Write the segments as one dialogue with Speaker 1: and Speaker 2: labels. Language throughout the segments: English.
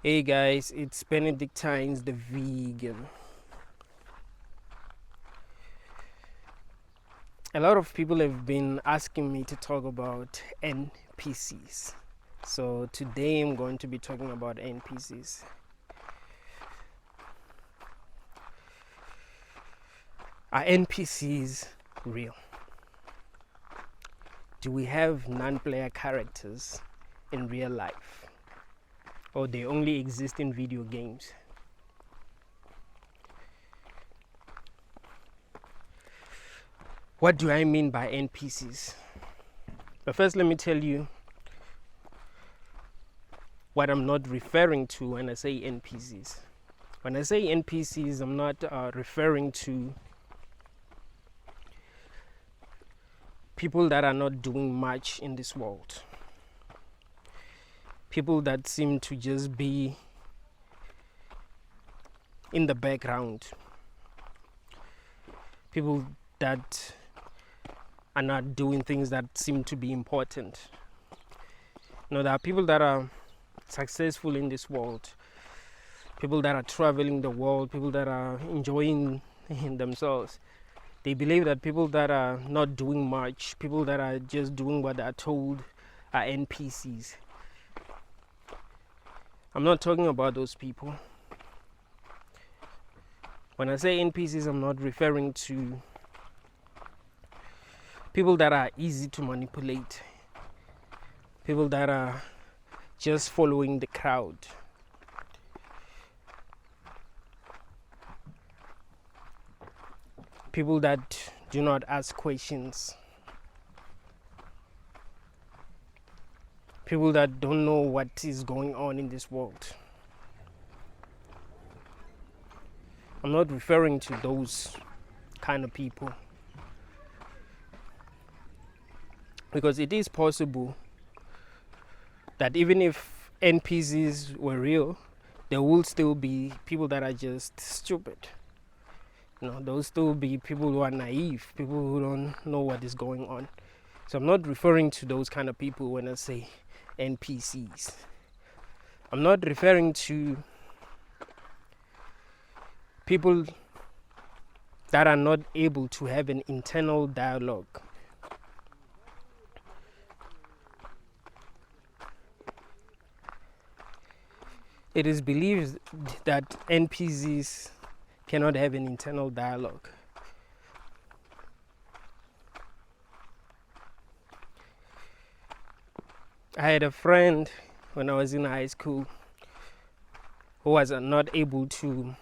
Speaker 1: Hey guys, it's Benedictines the vegan. A lot of people have been asking me to talk about NPCs. So today I'm going to be talking about NPCs. Are NPCs real? Do we have non-player characters in real life? Or they only exist in video games? What do I mean by NPCs? But first, let me tell you what I'm not referring to when I say NPCs. When I say NPCs, I'm not referring to people that are not doing much in this world. People that seem to just be in the background. People that are not doing things that seem to be important. There are people that are successful in this world. People that are traveling the world. People that are enjoying themselves. They believe that people that are not doing much, people that are just doing what they're told, are NPCs. I'm not talking about those people. When I say NPCs, I'm not referring to people that are easy to manipulate, people that are just following the crowd. People that do not ask questions. People that don't know what is going on in this world. I'm not referring to those kind of people. Because it is possible that even if NPCs were real, there will still be people that are just stupid. There will still be people who are naive, people who don't know what is going on. So I'm not referring to those kind of people when I say NPCs. I'm not referring to people that are not able to have an internal dialogue. It is believed that NPCs cannot have an internal dialogue. I had a friend when I was in high school who was not able to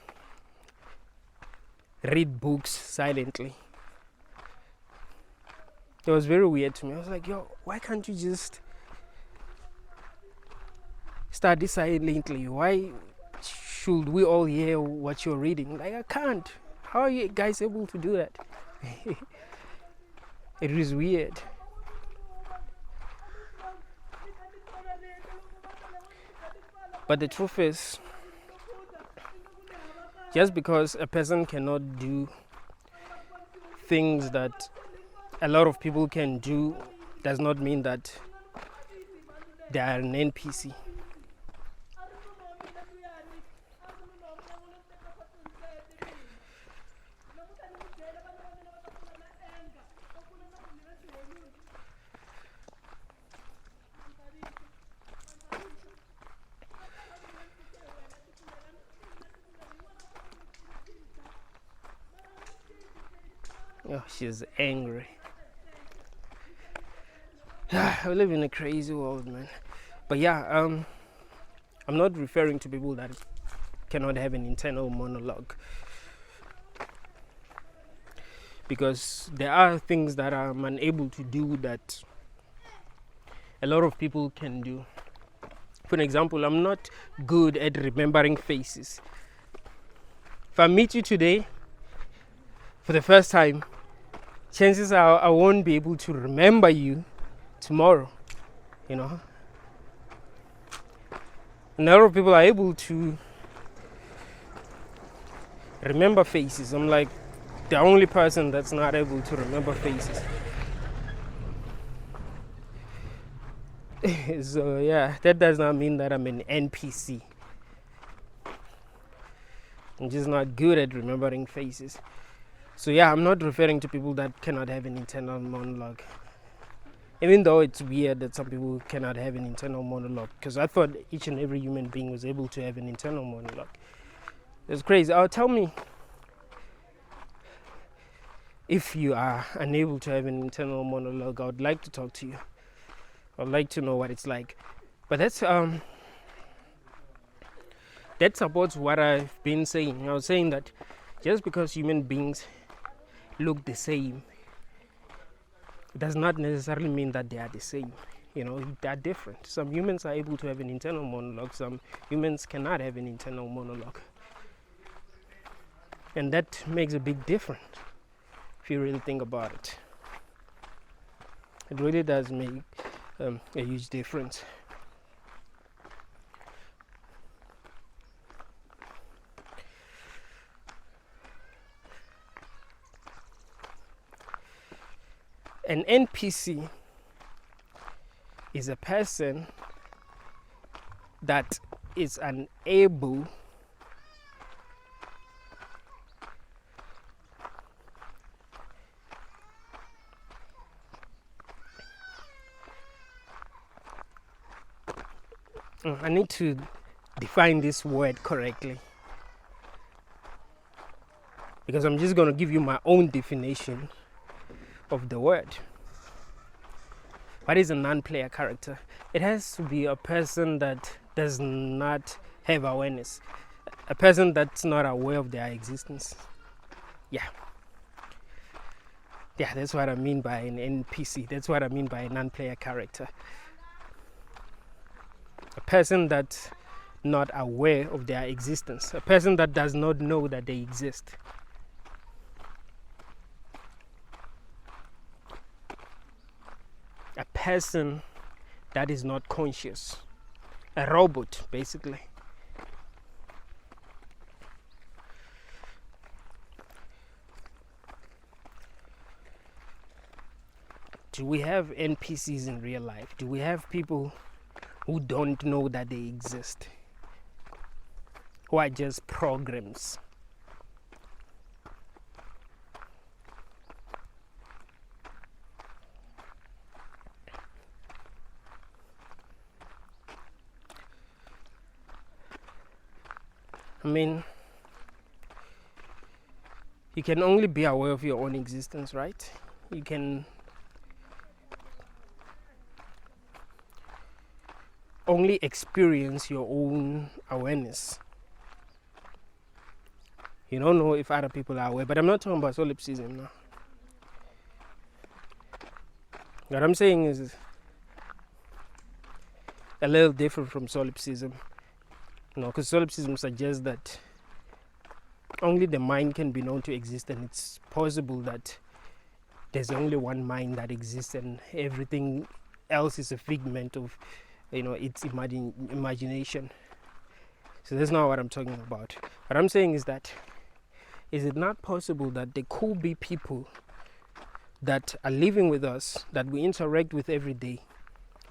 Speaker 1: read books silently. It was very weird to me. I was like, yo, why can't you just study silently? Why should we all hear what you're reading? Like, I can't. How are you guys able to do that? It is weird. But the truth is, just because a person cannot do things that a lot of people can do does not mean that they are an NPC. Oh, she's angry. I live in a crazy world, man. But yeah, I'm not referring to people that cannot have an internal monologue. Because there are things that I'm unable to do that a lot of people can do. For example, I'm not good at remembering faces. If I meet you today for the first time, chances are I won't be able to remember you tomorrow, And a lot of people are able to remember faces. I'm like the only person that's not able to remember faces. So yeah, that does not mean that I'm an NPC. I'm just not good at remembering faces. So yeah, I'm not referring to people that cannot have an internal monologue. Even though it's weird that some people cannot have an internal monologue, because I thought each and every human being was able to have an internal monologue. It's crazy. Tell me if you are unable to have an internal monologue. I would like to talk to you. I'd like to know what it's like. But that supports what I've been saying. I was saying that just because human beings look the same, it does not necessarily mean that they are the same. You know, they are different. Some humans are able to have an internal monologue, some humans cannot have an internal monologue. And that makes a big difference if you really think about it. It really does make a huge difference. An NPC is a person that is unable I need to define this word correctly, because I'm just going to give you my own definition of the word. What is a non-player character? It has to be a person that does not have awareness, a person that's not aware of their existence. Yeah, that's what I mean by an NPC. That's what I mean by a non-player character. A person that's not aware of their existence, a person that does not know that they exist. A person that is not conscious, a robot basically. Do we have NPCs in real life? Do we have people who don't know that they exist, who are just programs? I mean, you can only be aware of your own existence, right? You can only experience your own awareness. You don't know if other people are aware, but I'm not talking about solipsism now. What I'm saying is a little different from solipsism. Because solipsism suggests that only the mind can be known to exist, and it's possible that there's only one mind that exists and everything else is a figment of its imagination. So that's not what I'm talking about. What I'm saying is that, is it not possible that there could be people that are living with us, that we interact with every day,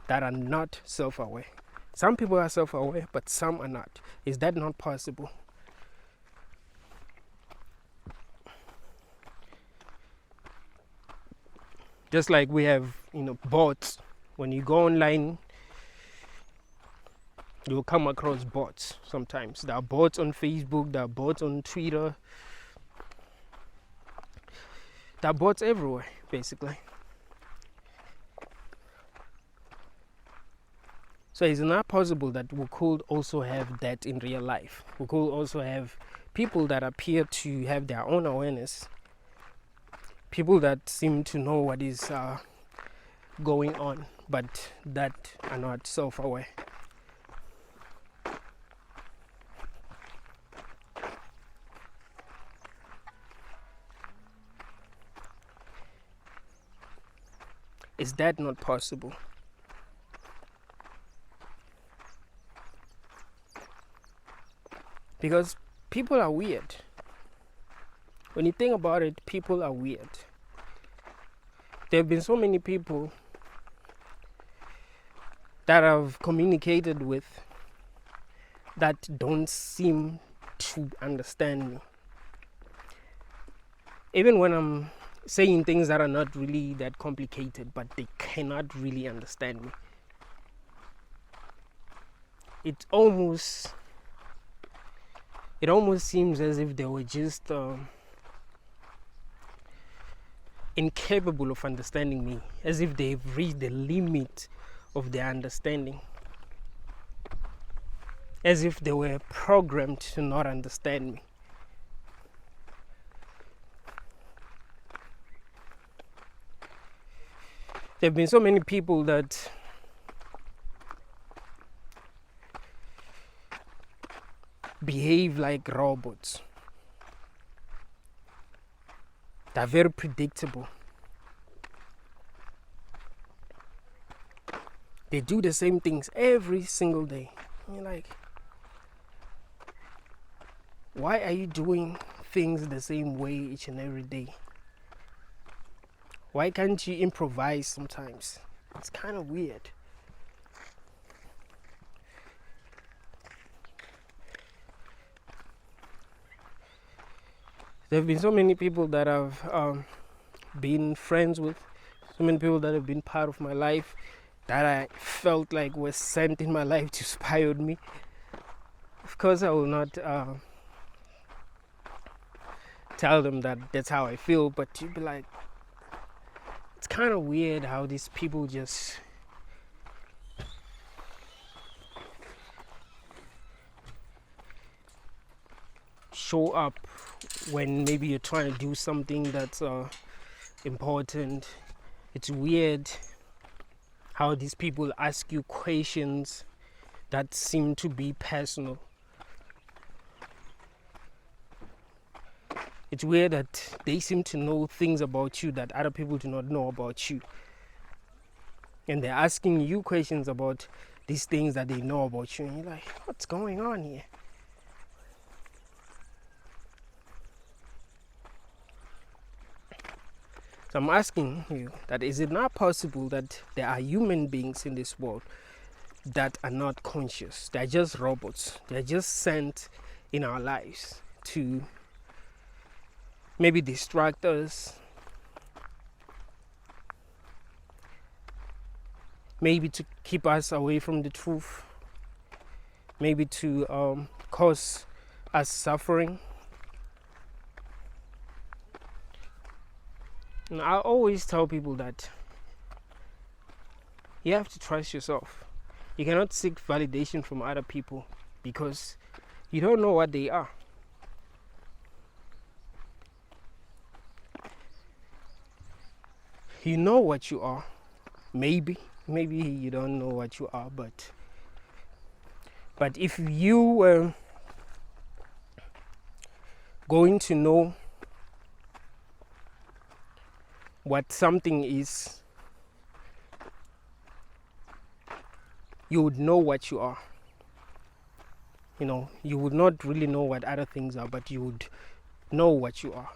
Speaker 1: that are not self-aware? Some people are self-aware, but some are not. Is that not possible? Just like we have, bots. When you go online, you'll come across bots sometimes. There are bots on Facebook, there are bots on Twitter. There are bots everywhere, basically. So is it not possible that we could also have that in real life? We could also have people that appear to have their own awareness, people that seem to know what is going on, but that are not self-aware. Is that not possible? Because people are weird. When you think about it, people are weird. There have been so many people that I've communicated with that don't seem to understand me. Even when I'm saying things that are not really that complicated, but they cannot really understand me. It almost seems as if they were just incapable of understanding me, as if they've reached the limit of their understanding, as if they were programmed to not understand me. There have been so many people that behave like robots. They're very predictable. They do the same things every single day. And you're like, why are you doing things the same way each and every day? Why can't you improvise sometimes? It's kind of weird. There have been so many people that I've been friends with, so many people that have been part of my life that I felt like were sent in my life to spy on me. Of course, I will not tell them that that's how I feel, but you'd be like, it's kind of weird how these people just show up when maybe you're trying to do something that's important. It's weird how these people ask you questions that seem to be personal. It's weird that they seem to know things about you that other people do not know about you. And they're asking you questions about these things that they know about you. And you're like, what's going on here? So I'm asking you that, is it not possible that there are human beings in this world that are not conscious? They're just robots. They're just sent in our lives to maybe distract us, maybe to keep us away from the truth, maybe to cause us suffering. And I always tell people that you have to trust yourself. You cannot seek validation from other people because you don't know what they are. You know what you are. Maybe you don't know what you are, but if you were going to know what something is, you would know what you are. You know, you would not really know what other things are, but you would know what you are.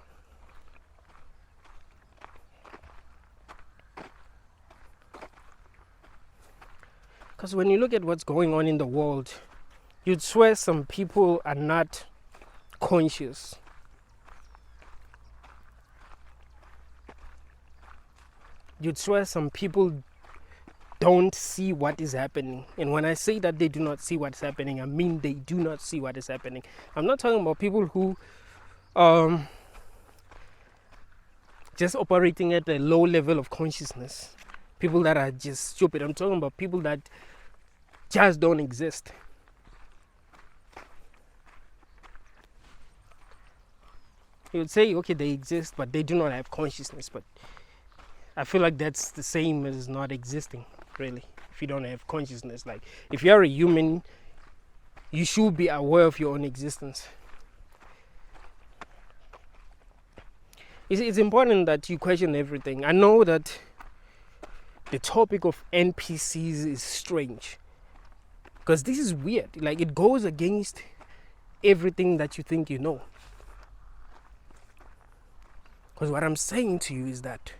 Speaker 1: Because when you look at what's going on in the world, you'd swear some people are not conscious. You'd swear some people don't see what is happening. And when I say that they do not see what's happening, I mean they do not see what is happening. I'm not talking about people who just operating at a low level of consciousness. People that are just stupid. I'm talking about people that just don't exist. You would say, okay, they exist, but they do not have consciousness. But I feel like that's the same as not existing, really, if you don't have consciousness. Like, if you're a human, you should be aware of your own existence. It's important that you question everything. I know that the topic of NPCs is strange, because this is weird. Like, it goes against everything that you think you know. Because what I'm saying to you is that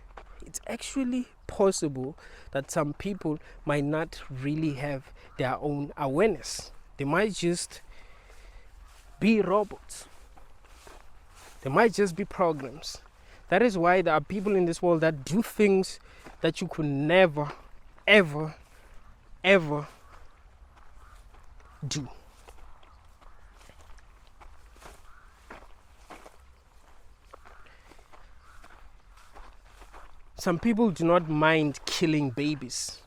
Speaker 1: it's actually possible that some people might not really have their own awareness. They might just be robots. They might just be programs. That is why there are people in this world that do things that you could never, ever, ever do. Some people do not mind killing babies.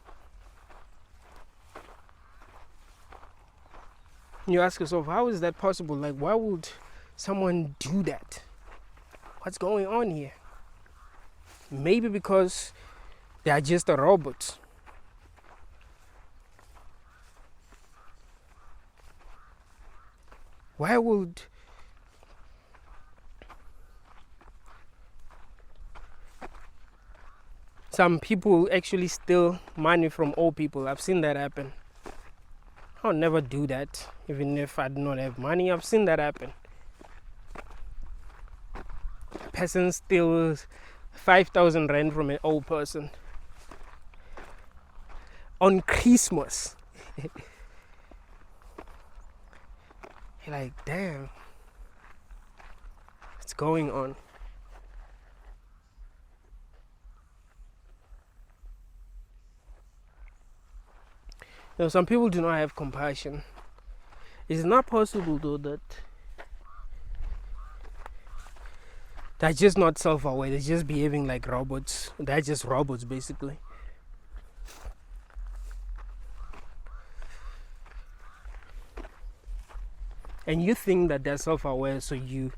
Speaker 1: You ask yourself, how is that possible? Like, why would someone do that? What's going on here? Maybe because they are just a robot. Why would some people actually steal money from old people? I've seen that happen. I'll never do that, even if I do not have money. I've seen that happen. A person steals 5,000 rand from an old person on Christmas. You're like, damn, what's going on? You know, some people do not have compassion. It's not possible though that they're just not self-aware. They're just behaving like robots. They're just robots basically. And you think that they're self-aware, so you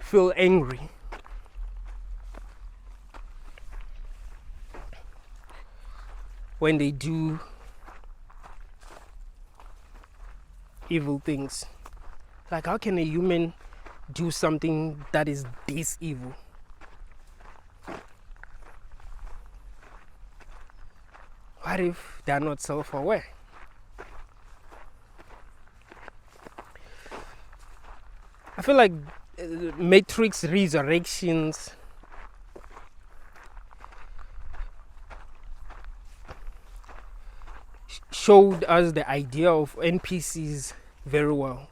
Speaker 1: feel angry when they do evil things. Like, how can a human do something that is this evil? What if they're not self-aware? I feel like Matrix Resurrections showed us the idea of NPCs very well.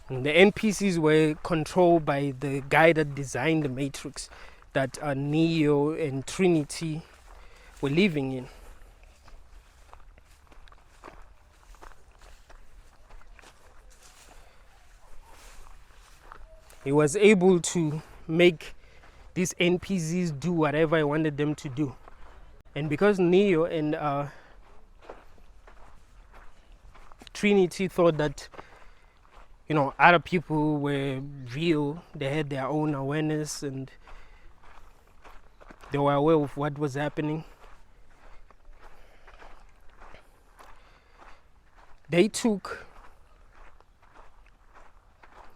Speaker 1: And the NPCs were controlled by the guy that designed the Matrix that Neo and Trinity were living in. He was able to make these NPCs do whatever he wanted them to do. And because Neo and Trinity thought that, you know, other people were real, they had their own awareness and they were aware of what was happening, they took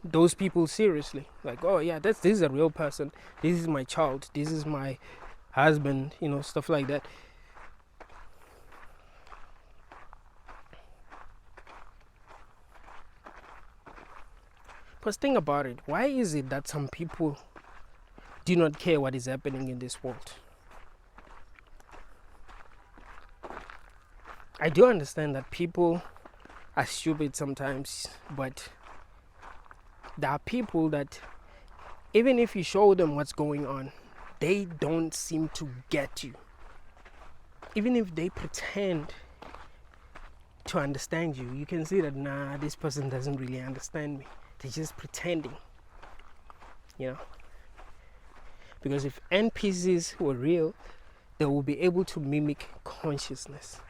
Speaker 1: those people seriously. Like, oh yeah, this is a real person, this is my child, this is my husband, you know, stuff like that. But think about it, why is it that some people do not care what is happening in this world? I do understand that people are stupid sometimes, but there are people that even if you show them what's going on, they don't seem to get you. Even if they pretend to understand you, you can see that, nah, this person doesn't really understand me. They're just pretending, you know. Because if NPCs were real, they will be able to mimic consciousness.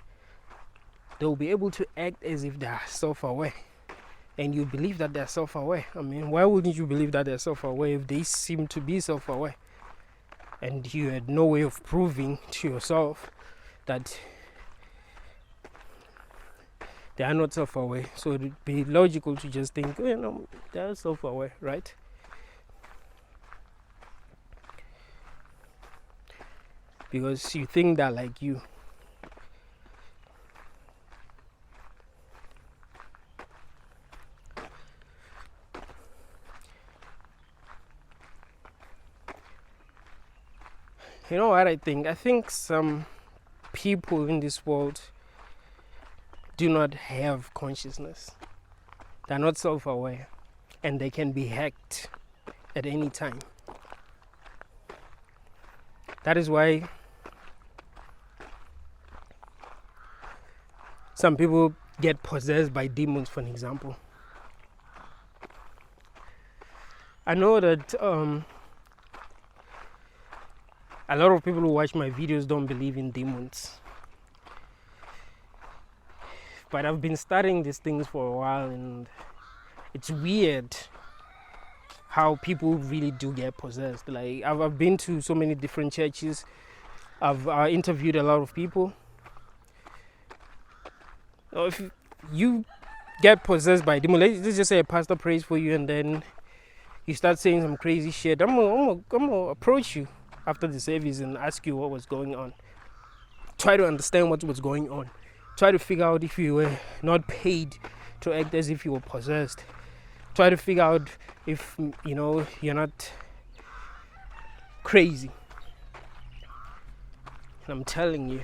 Speaker 1: They will be able to act as if they are self-aware. And you believe that they're self-aware. I mean, why wouldn't you believe that they're self-aware if they seem to be self-aware? And you had no way of proving to yourself that they are not self-aware. So it would be logical to just think, you know, they're self-aware, right? Because you think they're like you. You know what I think? I think some people in this world do not have consciousness. They're not self-aware, and they can be hacked at any time. That is why some people get possessed by demons, for an example. I know that a lot of people who watch my videos don't believe in demons. But I've been studying these things for a while, and it's weird how people really do get possessed. Like, I've been to so many different churches. I've interviewed a lot of people. If you get possessed by a demon, let's just say a pastor prays for you, and then you start saying some crazy shit, I'm gonna approach you after the service and ask you what was going on. Try to understand what was going on. Try to figure out if you were not paid to act as if you were possessed. Try to figure out if, you're not crazy. And I'm telling you,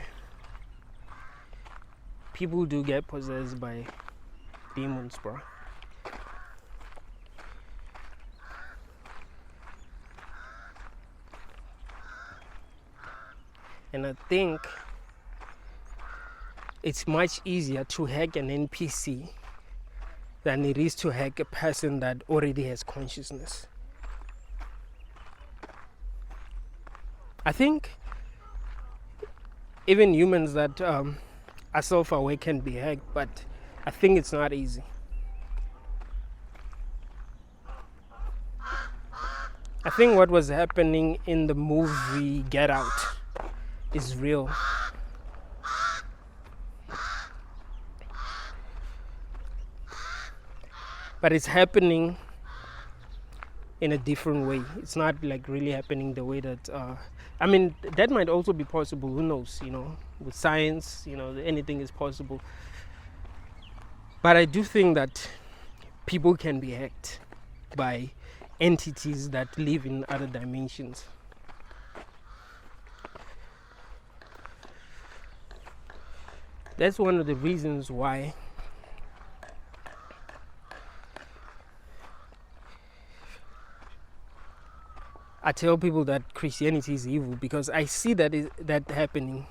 Speaker 1: people do get possessed by demons, bro. And I think it's much easier to hack an NPC than it is to hack a person that already has consciousness. I think even humans that are self-aware can be hacked, but I think it's not easy. I think what was happening in the movie Get Out is real. But it's happening in a different way. It's not like really happening the way that that might also be possible, who knows, with science, anything is possible. But I do think that people can be hacked by entities that live in other dimensions. That's one of the reasons why I tell people that Christianity is evil, because I see that happening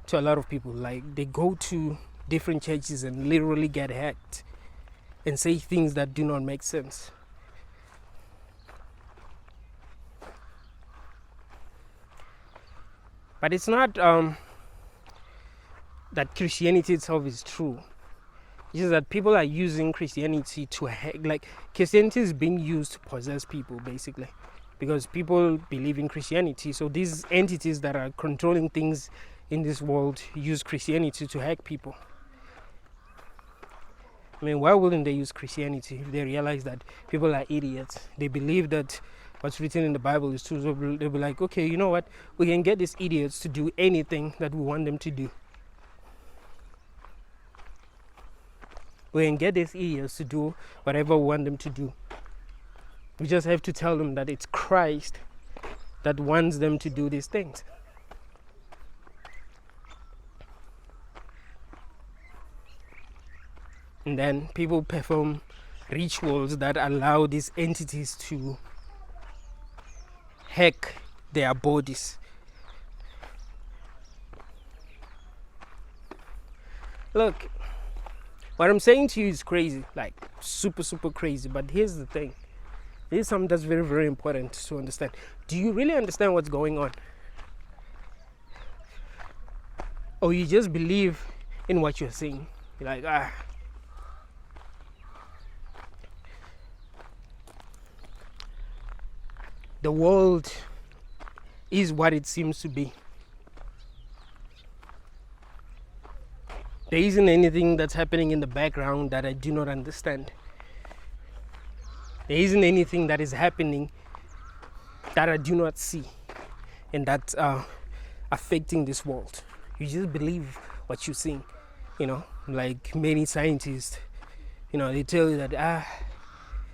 Speaker 1: to a lot of people. Like, they go to different churches and literally get hacked and say things that do not make sense. But it's not that Christianity itself is true. It's just that people are using Christianity to hack. Like, Christianity is being used to possess people, basically, because people believe in Christianity. So these entities that are controlling things in this world use Christianity to hack people. I mean, why wouldn't they use Christianity if they realize that people are idiots? They believe that what's written in the Bible is true. So they'll be like, okay, you know what? We can get these idiots to do anything that we want them to do. We can get these idiots to do whatever we want them to do. We just have to tell them that it's Christ that wants them to do these things. And then people perform rituals that allow these entities to hack their bodies. Look, what I'm saying to you is crazy, like super, super crazy. But here's the thing. This is something that's very, very important to understand. Do you really understand what's going on? Or you just believe in what you're saying? You're like, the world is what it seems to be. There isn't anything that's happening in the background that I do not understand. There isn't anything that is happening that I do not see and that's affecting this world. You just believe what you're seeing, like many scientists, they tell you that,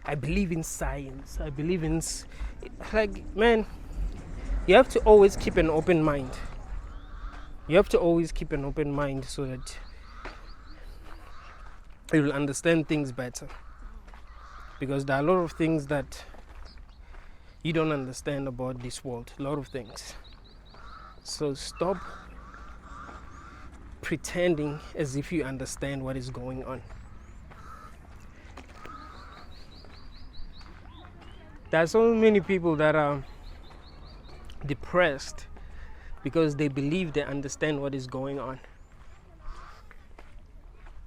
Speaker 1: I believe in science. I believe in, like, man, You have to always keep an open mind. You have to always keep an open mind so that you will understand things better. Because there are a lot of things that you don't understand about this world. A lot of things. So stop pretending as if you understand what is going on. There are so many people that are depressed because they believe they understand what is going on.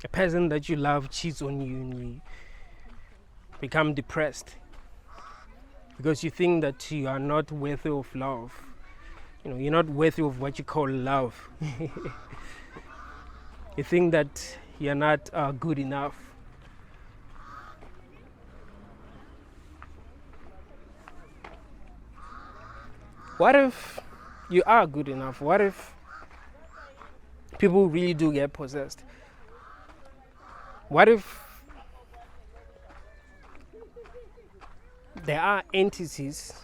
Speaker 1: A person that you love cheats on you and you become depressed because you think that you are not worthy of love. You're not worthy of what you call love. You think that you're not good enough. What if you are good enough? What if people really do get possessed? What if there are entities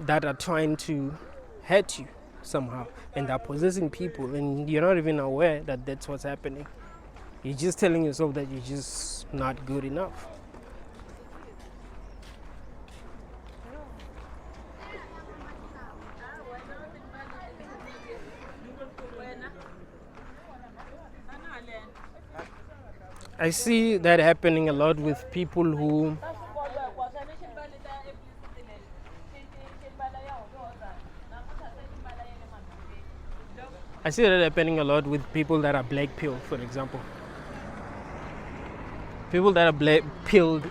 Speaker 1: that are trying to hurt you somehow and are possessing people and you're not even aware that that's what's happening? You're just telling yourself that you're just not good enough. I see that happening a lot with people who that are black pill, for example. People that are black pilled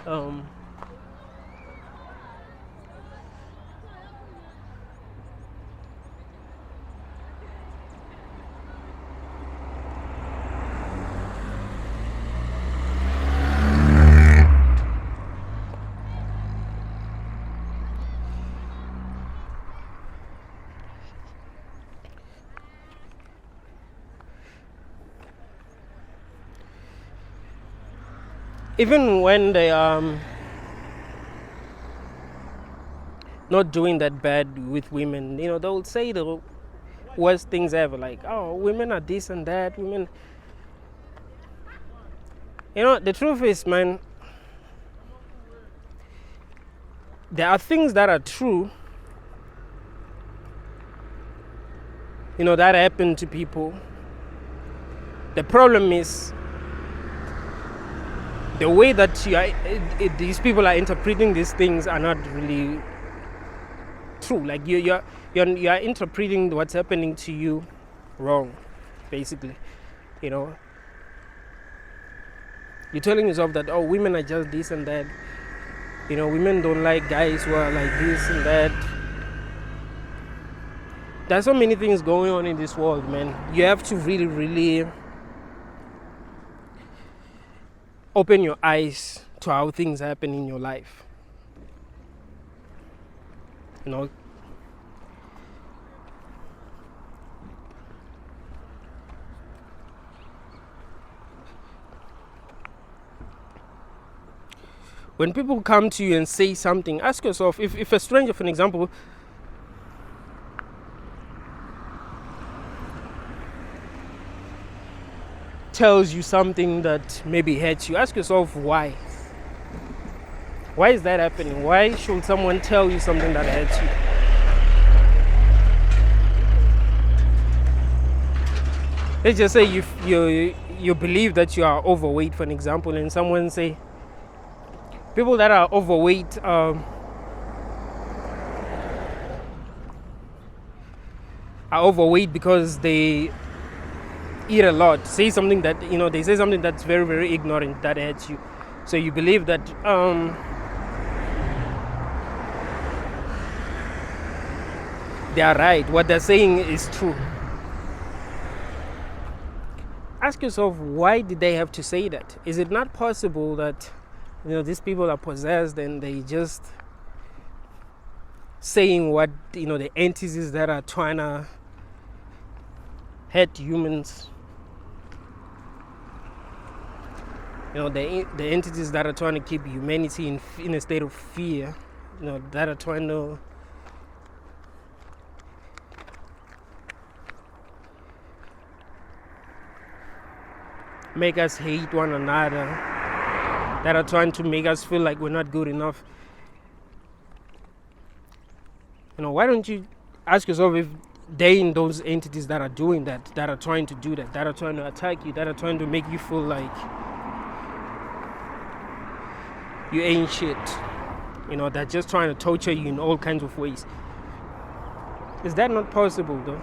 Speaker 1: even when they are not doing that bad with women, they'll say the worst things ever, like, oh, women are this and that, women. The truth is, man, there are things that are true, that happen to people. The problem is the way that these people are interpreting these things are not really true. Like you're interpreting what's happening to you wrong, basically. You're telling yourself that, oh, women are just this and that. Women don't like guys who are like this and that. There's so many things going on in this world, man. You have to really, really open your eyes to how things happen in your life. When people come to you and say something, ask yourself, if a stranger, for example, tells you something that maybe hurts you, ask yourself why. Why is that happening? Why should someone tell you something that hurts you? Let's just say you believe that you are overweight, for example, and someone say, people that are overweight are overweight because they eat a lot. Say something that they say something that's very, very ignorant that hurts you. So you believe that they are right. What they're saying is true. Ask yourself, why did they have to say that? Is it not possible that these people are possessed and they just saying what the entities that are trying to hurt humans, the entities that are trying to keep humanity in a state of fear, that are trying to make us hate one another, that are trying to make us feel like we're not good enough. Why don't you ask yourself if they in those entities that are doing that, that are trying to do that, that are trying to attack you, that are trying to make you feel like you ain't shit, they're just trying to torture you in all kinds of ways. Is that not possible though?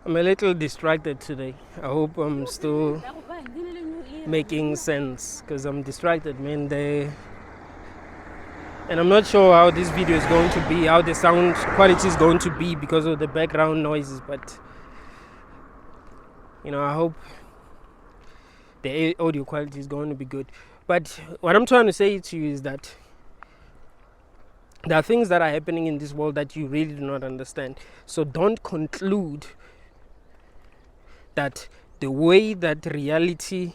Speaker 1: I'm a little distracted today. I hope I'm still making sense, because I'm distracted, man. And I'm not sure how this video is going to be, how the sound quality is going to be because of the background noises, but I hope the audio quality is going to be good. But what I'm trying to say to you is that there are things that are happening in this world that you really do not understand. So don't conclude that the way that reality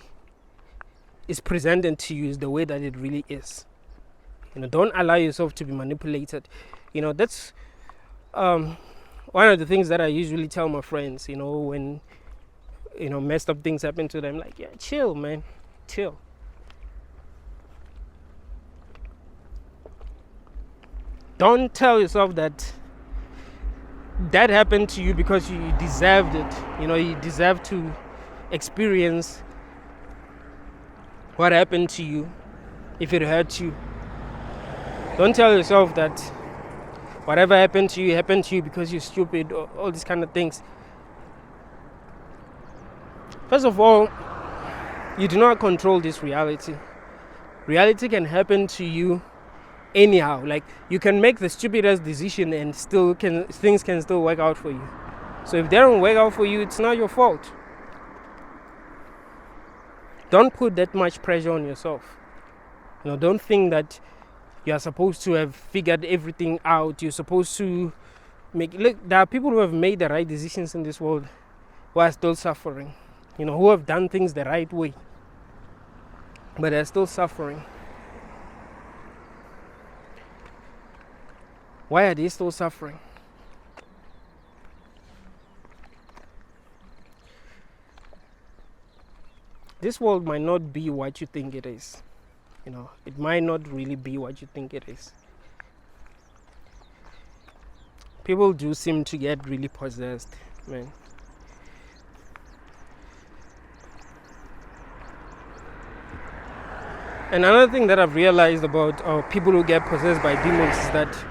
Speaker 1: is presented to you is the way that it really is. Don't allow yourself to be manipulated. That's one of the things that I usually tell my friends, when messed up things happen to them. Like, yeah, chill, man, chill. Don't tell yourself that happened to you because you deserved it. You deserve to experience what happened to you if it hurt you. Don't tell yourself that whatever happened to you because you're stupid, or all these kind of things. First of all, you do not control this reality. Reality can happen to you anyhow. Like, you can make the stupidest decision and things can still work out for you. So if they don't work out for you, it's not your fault. Don't put that much pressure on yourself. Don't think that you are supposed to have figured everything out. You're supposed to look, there are people who have made the right decisions in this world who are still suffering. Who have done things the right way, but they're still suffering. Why are they still suffering? This world might not be what you think it is. It might not really be what you think it is. People do seem to get really possessed, man. And another thing that I've realized about people who get possessed by demons is that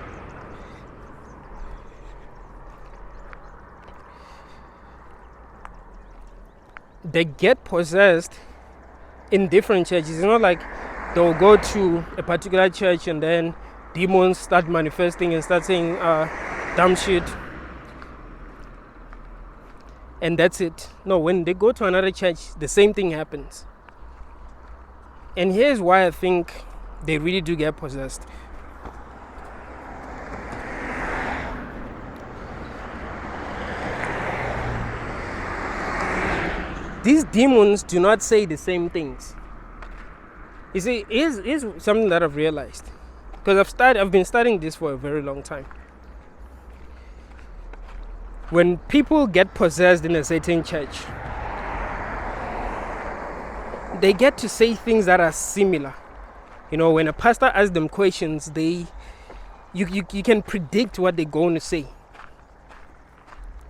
Speaker 1: they get possessed in different churches. It's not like they'll go to a particular church and then demons start manifesting and start saying dumb shit, and that's it. No, when they go to another church, the same thing happens. And here's why I think they really do get possessed. These demons do not say the same things. You see, here's something that I've realized, because I've been studying this for a very long time. When people get possessed in a certain church, they get to say things that are similar. When a pastor asks them questions, you can predict what they're going to say.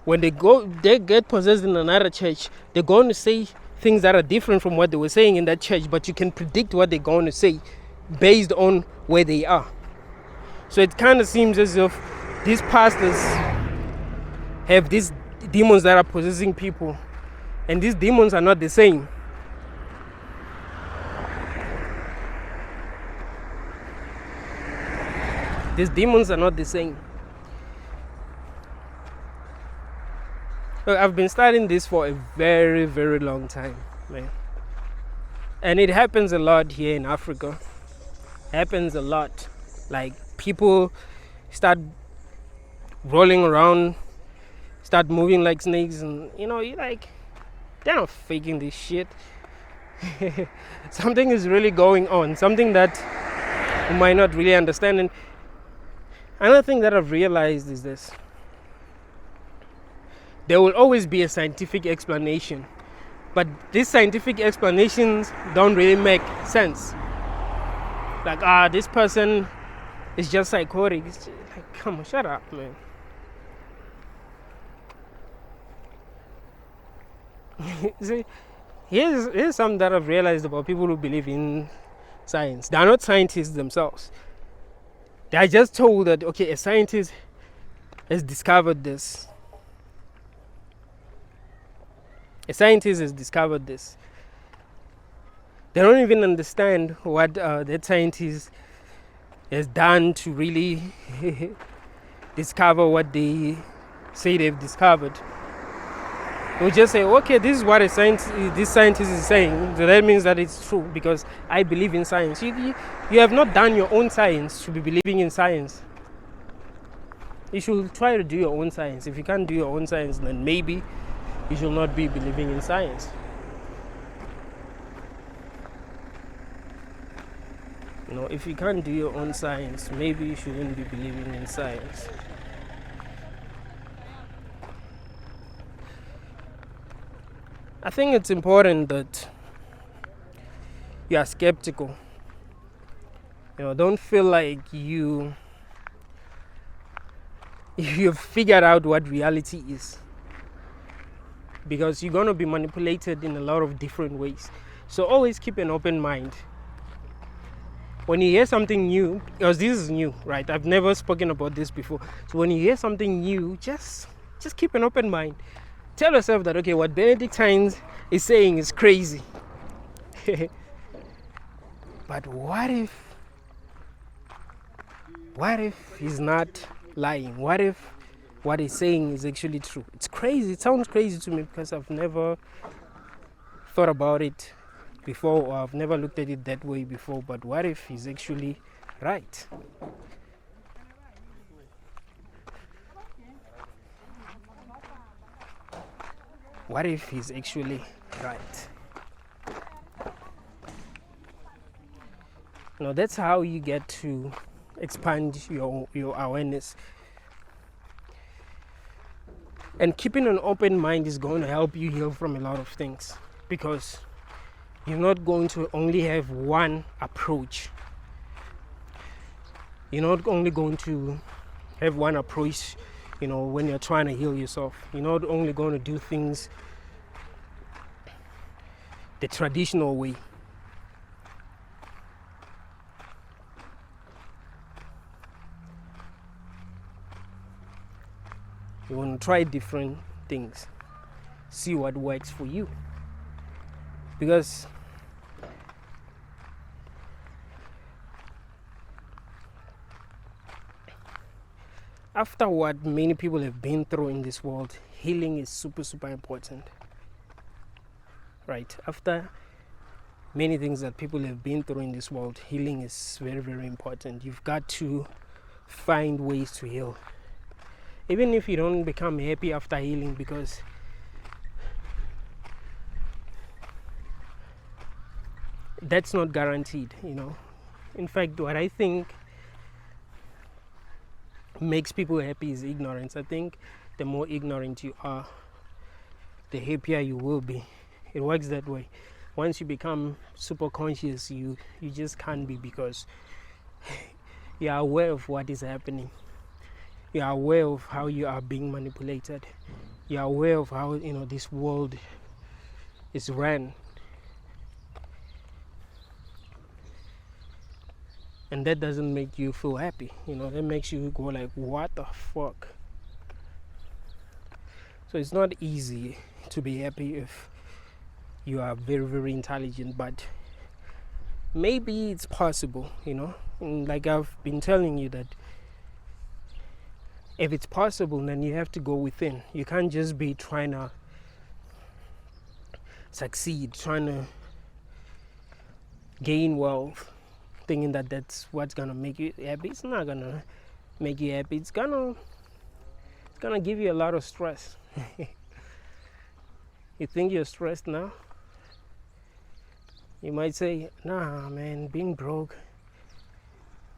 Speaker 1: When they get possessed in another church, they're going to say things that are different from what they were saying in that church, but you can predict what they're going to say based on where they are. So it kind of seems as if these pastors have these demons that are possessing people, and these demons are not the same. These demons are not the same. Look, I've been studying this for a very, very long time, man. And it happens a lot here in Africa. Happens a lot. Like, people start rolling around, start moving like snakes, and you're like, they're not faking this shit. Something is really going on. Something that who might not really understand. And another thing that I've realized is this: there will always be a scientific explanation, but these scientific explanations don't really make sense. Like, this person is just psychotic. It's just like, come on, shut up, man. See, here's something that I've realized about people who believe in science. They are not scientists themselves. They are just told that, okay, a scientist has discovered this. A scientist has discovered this. They don't even understand what that scientist has done to really discover what they say they've discovered. They'll just say, okay, this is what this scientist is saying, so that means that it's true because I believe in science. You have not done your own science to be believing in science. You should try to do your own science. If you can't do your own science, then maybe you should not be believing in science. You know, if you can't do your own science, maybe you shouldn't be believing in science. I think it's important that you are skeptical. You know, don't feel like you've figured out what reality is, because you're going to be manipulated in a lot of different ways. So always keep an open mind. When you hear something new, because this is new, right? I've never spoken about this before. So when you hear something new, just keep an open mind. Tell yourself that, okay, what Benedictine is saying is crazy. But what if he's not lying? What if what he's saying is actually true? It's crazy. It sounds crazy to me because I've never thought about it before, or I've never looked at it that way before. But what if he's actually right? What if he's actually right? Now that's how you get to expand your awareness. And keeping an open mind is going to help you heal from a lot of things, because you're not going to only have one approach. You're not only going to have one approach, you know, when you're trying to heal yourself. You're not only going to do things the traditional way. You want to try different things, see what works for you. Because after what many people have been through in this world, healing is super, super important. Right? After many things that people have been through in this world, healing is very, very important. You've got to find ways to heal. Even if you don't become happy after healing, because that's not guaranteed, you know. In fact, what I think makes people happy is ignorance. I think the more ignorant you are, the happier you will be. It works that way. Once you become super conscious, you just can't be, because you are aware of what is happening. You are aware of how you are being manipulated. You are aware of how, you know, this world is ran. And that doesn't make you feel happy. You know, that makes you go like, what the fuck? So it's not easy to be happy if you are very, very intelligent, but maybe it's possible, you know. And like I've been telling you, that if it's possible, then you have to go within. You can't just be trying to succeed, trying to gain wealth, thinking that that's what's gonna make you happy. It's not gonna make you happy. It's gonna give you a lot of stress. You think you're stressed now? You might say, nah man, being broke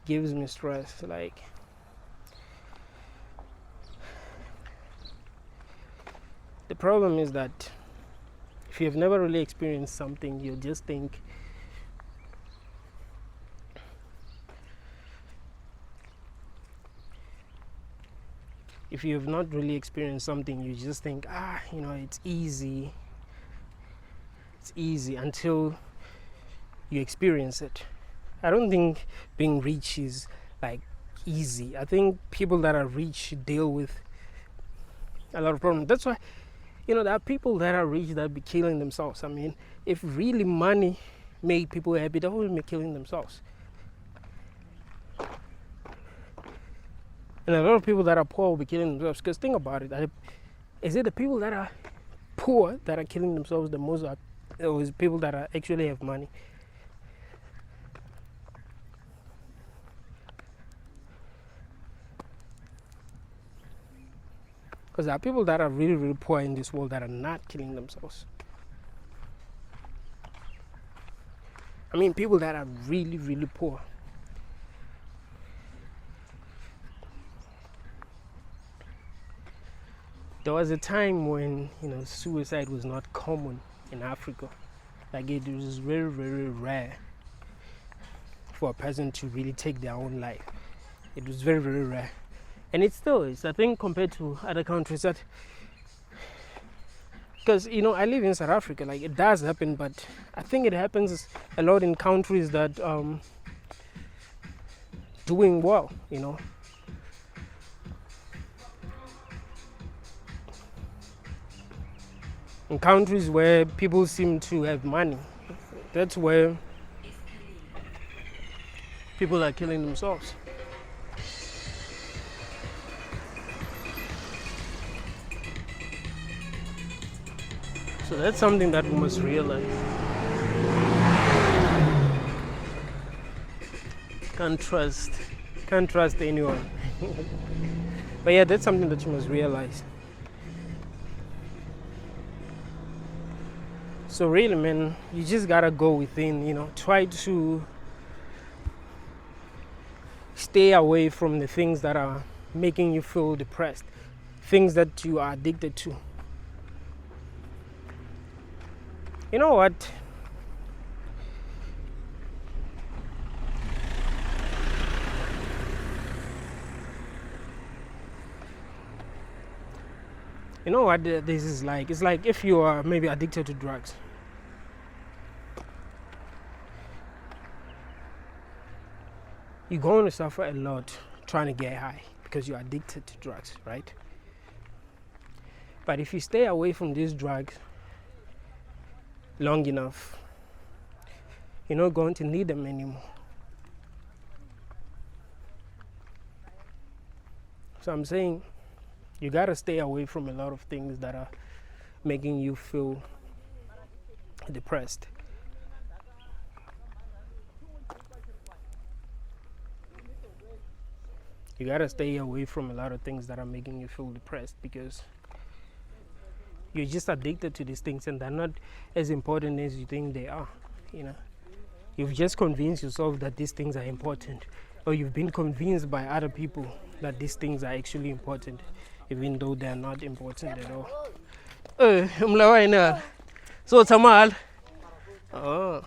Speaker 1: gives me stress. Like, the problem is that if you've never really experienced something, you'll just think if you've not really experienced something, you just think, it's easy. It's easy until you experience it. I don't think being rich is like easy. I think people that are rich deal with a lot of problems. That's why, there are people that are rich that be killing themselves. I mean, if really money made people happy, they wouldn't be killing themselves. And a lot of people that are poor will be killing themselves. Because think about it. Is it the people that are poor that are killing themselves the most, or is it people that are actually have money? Because there are people that are really, really poor in this world that are not killing themselves. I mean, people that are really, really poor. There was a time when, suicide was not common in Africa. Like, it was very, very rare for a person to really take their own life. It was very, very rare. And it still is, I think, compared to other countries that, because, I live in South Africa, like, it does happen, but I think it happens a lot in countries that doing well, in countries where people seem to have money. That's where people are killing themselves. So that's something that we must realize. Can't trust anyone. But yeah, that's something that you must realize. So really, man, you just gotta go within, try to stay away from the things that are making you feel depressed, things that you are addicted to. You know what? You know what this is like? It's like if you are maybe addicted to drugs. You're going to suffer a lot trying to get high because you're addicted to drugs, right? But if you stay away from these drugs long enough, you're not going to need them anymore. So I'm saying you gotta stay away from a lot of things that are making you feel depressed. You gotta stay away from a lot of things that are making you feel depressed because you're just addicted to these things and they're not as important as you think they are. You've just convinced yourself that these things are important, or you've been convinced by other people that these things are actually important, even though they're not important at all. So it's a mal. Oh.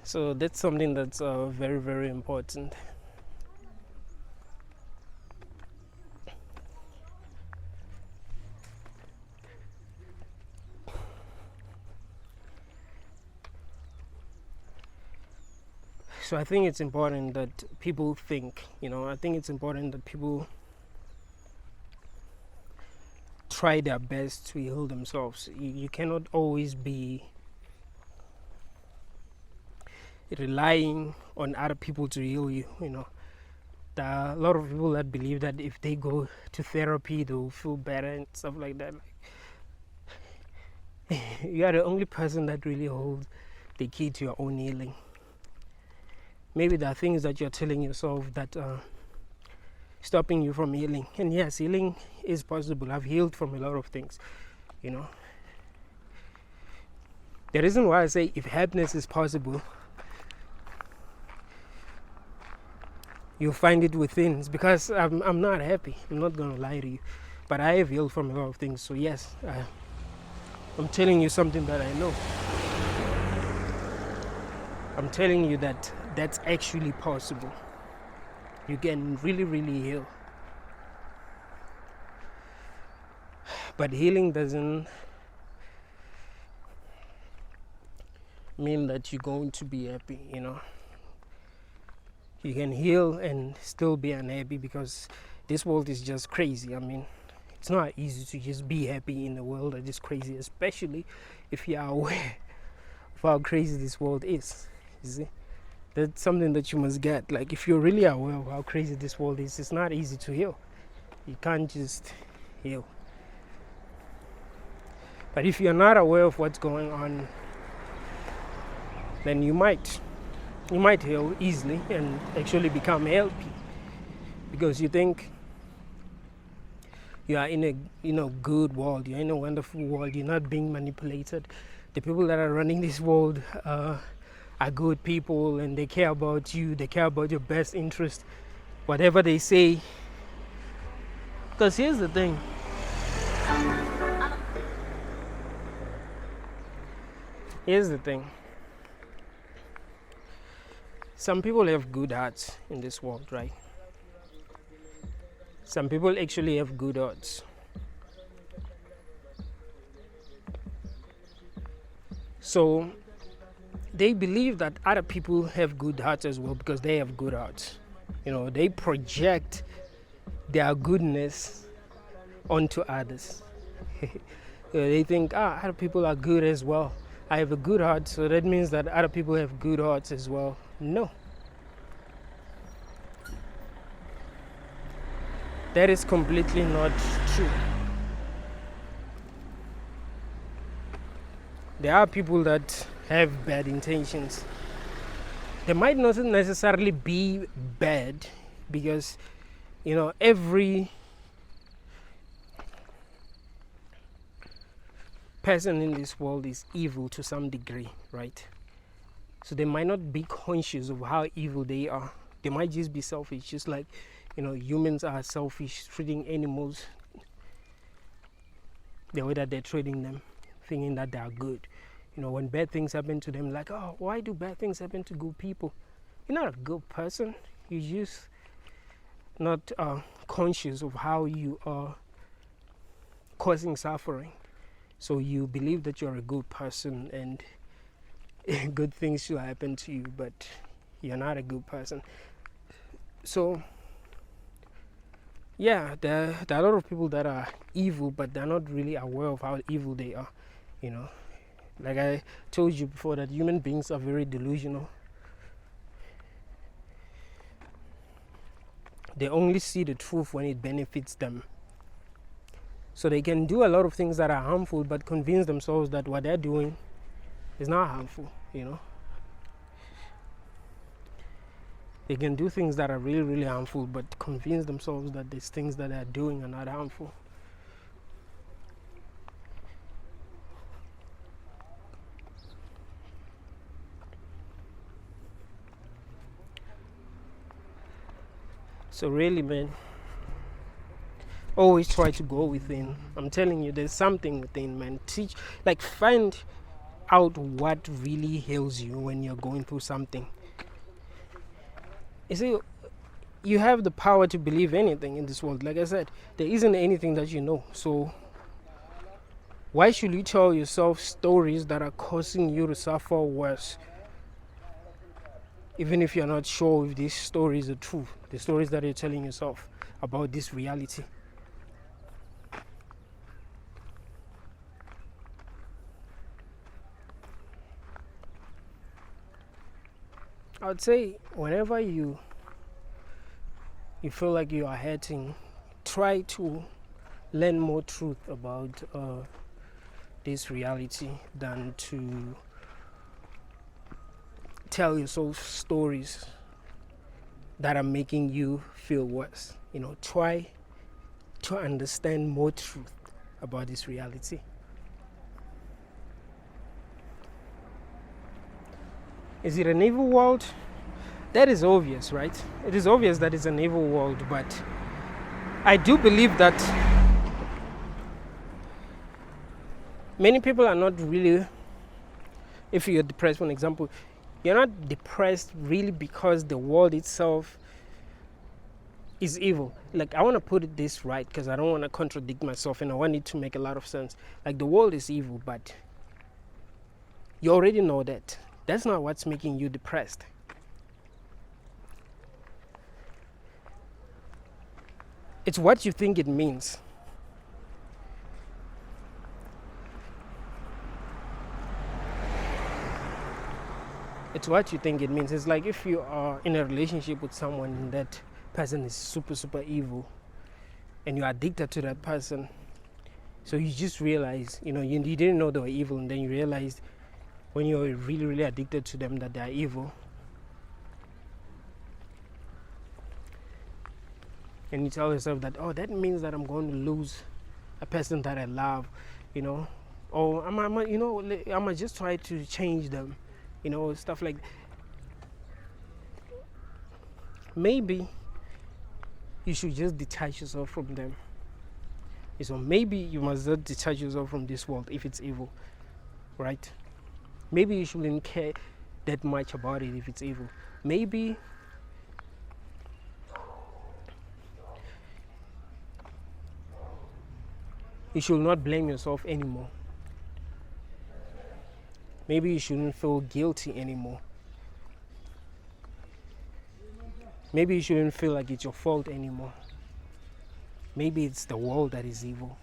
Speaker 1: So that's something that's very, very important. So I think it's important that people think, I think it's important that people try their best to heal themselves. You cannot always be relying on other people to heal you. There are a lot of people that believe that if they go to therapy, they'll feel better and stuff like that. You are the only person that really holds the key to your own healing. Maybe there are things that you're telling yourself that are stopping you from healing. And yes, healing is possible. I've healed from a lot of things, The reason why I say if happiness is possible, you'll find it within is because I'm not happy. I'm not going to lie to you. But I have healed from a lot of things. So yes, I'm telling you something that I know. I'm telling you that that's actually possible. You can really, really heal. But healing doesn't mean that you're going to be happy, you know. You can heal and still be unhappy because this world is just crazy. I mean, it's not easy to just be happy in a world that is crazy, especially if you are aware of how crazy this world is. You see? That's something that you must get. Like, if you're really aware of how crazy this world is, it's not easy to heal. You can't just heal. But if you're not aware of what's going on, then you might heal easily and actually become healthy because you think you are in a good world, you're in a wonderful world, you're not being manipulated. The people that are running this world are good people and they care about you, they care about your best interest, whatever they say. Because here's the thing. Some people have good hearts in this world, right? Some people actually have good hearts. So they believe that other people have good hearts as well because they have good hearts. You know, they project their goodness onto others. They think, other people are good as well. I have a good heart, so that means that other people have good hearts as well. No. That is completely not true. There are people that have bad intentions. They might not necessarily be bad because, you know, every person in this world is evil to some degree, right? So they might not be conscious of how evil they are. They might just be selfish, just like, you know, humans are selfish, treating animals the way that they're treating them, thinking that they are good. You know, when bad things happen to them, like, oh, why do bad things happen to good people? You're not a good person. You're just not conscious of how you are causing suffering. So you believe that you're a good person and good things should happen to you, but you're not a good person. So yeah, there are a lot of people that are evil, but they're not really aware of how evil they are. You know, like I told you before, that human beings are very delusional. They only see the truth when it benefits them. So they can do a lot of things that are harmful, but convince themselves that what they're doing is not harmful, you know. They can do things that are really, really harmful, but convince themselves that these things that they're doing are not harmful. So really, man, always try to go within. I'm telling you, there's something within, man. Find out what really heals you when you're going through something. You see, you have the power to believe anything in this world. Like I said, there isn't anything that you know. So why should you tell yourself stories that are causing you to suffer worse? Even if you're not sure if these stories are true, the stories that you're telling yourself about this reality. I would say whenever you feel like you are hurting, try to learn more truth about this reality than to tell yourself stories that are making you feel worse. You know, try to understand more truth about this reality. Is it an evil world? That is obvious, right? It is obvious that it's an evil world, but I do believe that many people are not really, if you're depressed, for example, you're not depressed really because the world itself is evil. Like, I want to put it this right because I don't want to contradict myself and I want it to make a lot of sense. Like, the world is evil, but you already know that. That's not what's making you depressed. It's what you think it means. It's what you think it means. It's like if you are in a relationship with someone and that person is super, super evil and you're addicted to that person. So you just realize, you didn't know they were evil, and then you realize when you're really, really addicted to them that they are evil. And you tell yourself that, oh, that means that I'm going to lose a person that I love, or I might just try to change them, stuff like that. Maybe you should just detach yourself from them. So maybe you must not detach yourself from this world if it's evil, right? Maybe you shouldn't care that much about it if it's evil. Maybe you should not blame yourself anymore. Maybe you shouldn't feel guilty anymore. Maybe you shouldn't feel like it's your fault anymore. Maybe it's the world that is evil.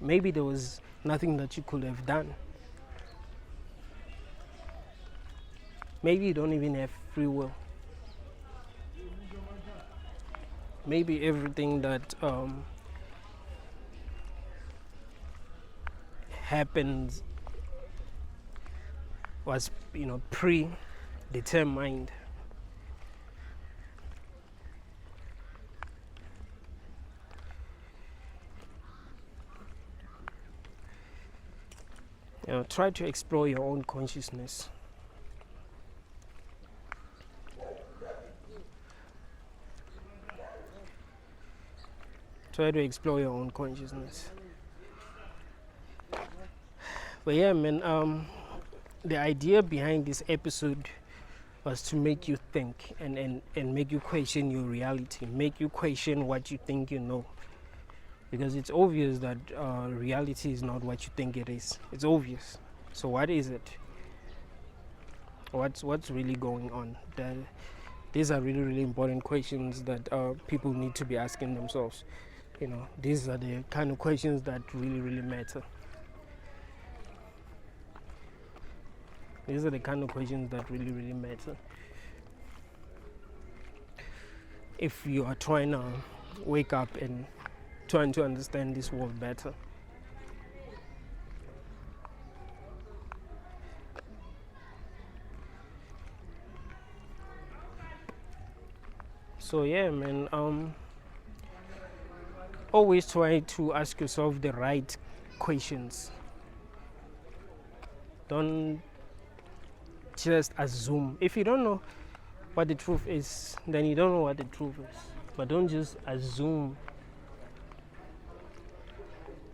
Speaker 1: Maybe there was nothing that you could have done. Maybe you don't even have free will. Maybe everything that happens was, predetermined. Try to explore your own consciousness. Try to explore your own consciousness. But yeah, man, the idea behind this episode was to make you think and make you question your reality, make you question what you think you know. Because it's obvious that reality is not what you think it is. It's obvious. So what is it? What's really going on? These are really, really important questions that people need to be asking themselves. These are the kind of questions that really, really matter. These are the kind of questions that really, really matter. If you are trying to wake up and trying to understand this world better. So yeah, man, always try to ask yourself the right questions. Don't just assume. If you don't know what the truth is, then you don't know what the truth is. But don't just assume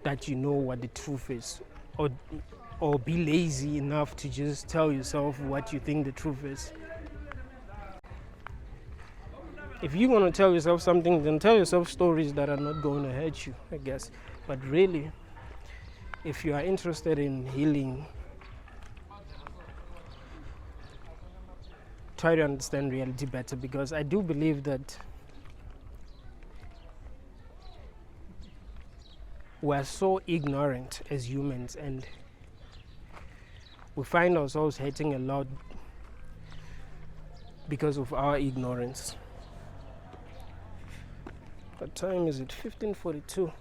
Speaker 1: that you know what the truth is, or be lazy enough to just tell yourself what you think the truth is. If you want to tell yourself something, then tell yourself stories that are not going to hurt you, I guess. But really, if you are interested in healing, try to understand reality better, because I do believe that we're so ignorant as humans, and we find ourselves hating a lot because of our ignorance. What time is it? 15:42.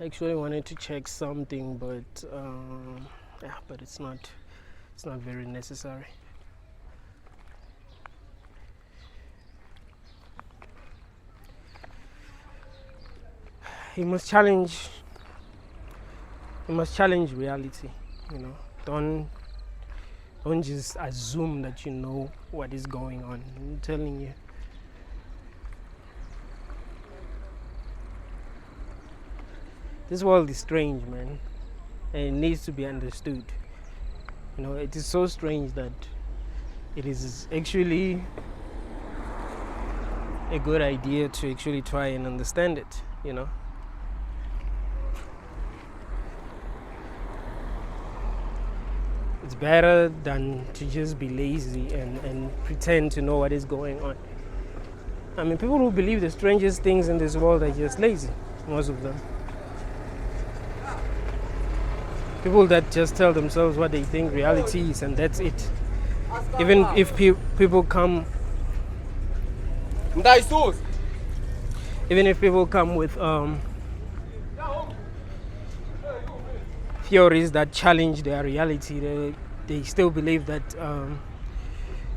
Speaker 1: I actually wanted to check something, but it's not very necessary. You must challenge You must challenge reality. You know, don't just assume that you know what is going on. I'm telling you. This world is strange, man, and it needs to be understood. You know, it is so strange that it is actually a good idea to actually try and understand it, you know. It's better than to just be lazy and pretend to know what is going on. I mean, people who believe the strangest things in this world are just lazy, most of them. People that just tell themselves what they think reality is, and that's it. Even if people come with theories that challenge their reality, they still believe that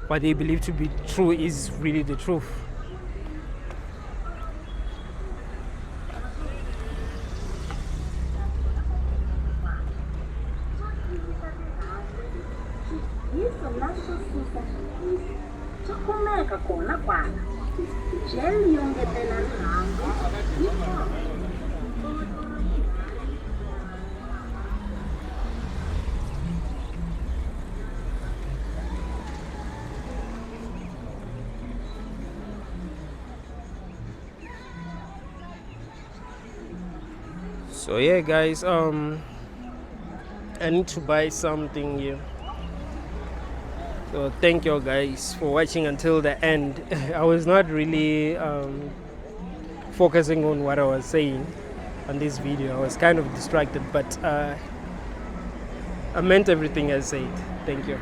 Speaker 1: what they believe to be true is really the truth. So yeah, guys, I need to buy something here. So thank you guys for watching until the end. I was not really focusing on what I was saying on this video. I was kind of distracted, but I meant everything I said. Thank you.